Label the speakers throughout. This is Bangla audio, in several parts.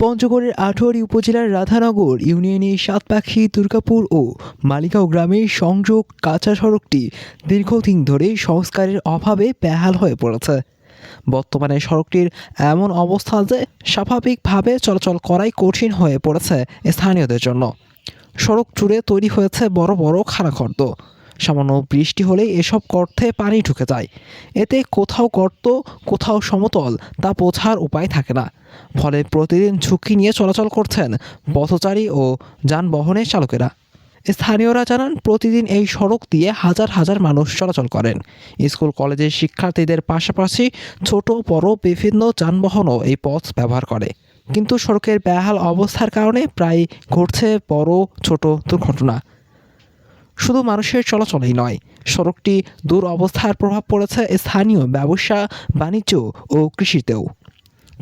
Speaker 1: পঞ্চগড়ের আটোয়ারী উপজেলার রাধানগর ইউনিয়নের সাতপাখি দুর্গাপুর ও মালিগাঁও গ্রামের সংযোগ কাঁচা সড়কটি দীর্ঘদিন ধরে সংস্কারের অভাবে বেহাল হয়ে পড়েছে। বর্তমানে সড়কটির এমন অবস্থা যে স্বাভাবিকভাবে চলাচল করাই কঠিন হয়ে পড়েছে স্থানীয়দের জন্য। সড়ক জুড়ে তৈরি হয়েছে বড় বড় খানাখন্দ। সামান্য বৃষ্টি হলেই এসব গর্তে পানি ঢুকে যায়। এতে কোথাও গর্ত, কোথাও সমতল তা বোঝার উপায় থাকে না। ফলে প্রতিদিন ঝুঁকি নিয়ে চলাচল করছেন পথচারী ও যানবাহনের চালকেরা। স্থানীয়রা জানান, প্রতিদিন এই সড়ক দিয়ে হাজার হাজার মানুষ চলাচল করেন। স্কুল কলেজের শিক্ষার্থীদের পাশাপাশি ছোট বড় বিভিন্ন যানবাহনও এই পথ ব্যবহার করে। কিন্তু সড়কের বেহাল অবস্থার কারণে প্রায় ঘটছে বড় ছোট দুর্ঘটনা। শুধু মানুষের চলাচলেই নয়, সড়কটি দুরবস্থার প্রভাব পড়েছে স্থানীয় ব্যবসা বাণিজ্য ও কৃষিতেও।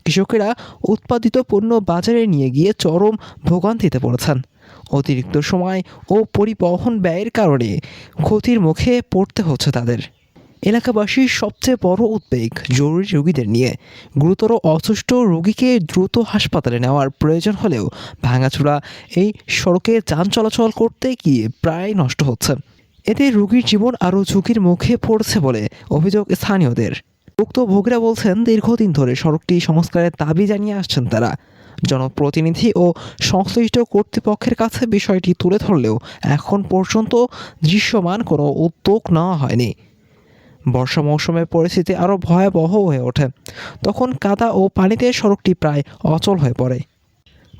Speaker 1: কৃষকেরা উৎপাদিত পণ্য বাজারে নিয়ে গিয়ে চরম ভোগান্তিতে পড়েছেন। অতিরিক্ত সময় ও পরিবহন ব্যয়ের কারণে ক্ষতির মুখে পড়তে হচ্ছে তাদের। এলাকাবাসীর সবচেয়ে বড় উদ্বেগ জরুরি রোগীদের নিয়ে। গুরুতর অসুস্থ রোগীকে দ্রুত হাসপাতালে নেওয়ার প্রয়োজন হলেও ভাঙাচোরা এই সড়কে যান চলাচল করতে গিয়ে প্রায় নষ্ট হচ্ছে। এতে রোগীর জীবন আরও ঝুঁকির মুখে পড়ছে বলে অভিযোগ স্থানীয়দের। ভুক্তভোগীরা বলছেন, দীর্ঘদিন ধরে সড়কটি সংস্কারের দাবি জানিয়ে আসছেন তারা। জনপ্রতিনিধি ও সংশ্লিষ্ট কর্তৃপক্ষের কাছে বিষয়টি তুলে ধরলেও এখন পর্যন্ত দৃশ্যমান কোনো উদ্যোগ নেওয়া হয়নি। বর্ষা মৌসুমে পরিস্থিতি আরও ভয়াবহ হয়ে ওঠে। তখন কাদা ও পানিতে সড়কটি প্রায় অচল হয়ে পড়ে।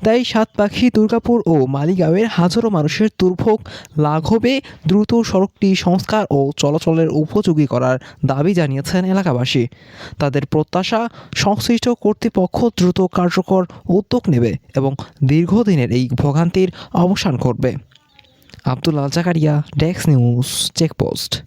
Speaker 1: তাই সাতপাখি দুর্গাপুর ও মালিগাঁওয়ের হাজারো মানুষের দুর্ভোগ লাঘবে দ্রুত সড়কটি সংস্কার ও চলাচলের উপযোগী করার দাবি জানিয়েছেন এলাকাবাসী। তাদের প্রত্যাশা, সংশ্লিষ্ট কর্তৃপক্ষ দ্রুত কার্যকর উদ্যোগ নেবে এবং দীর্ঘদিনের এই ভোগান্তির অবসান করবে। Abdullah Zakaria, desk news, checkpost.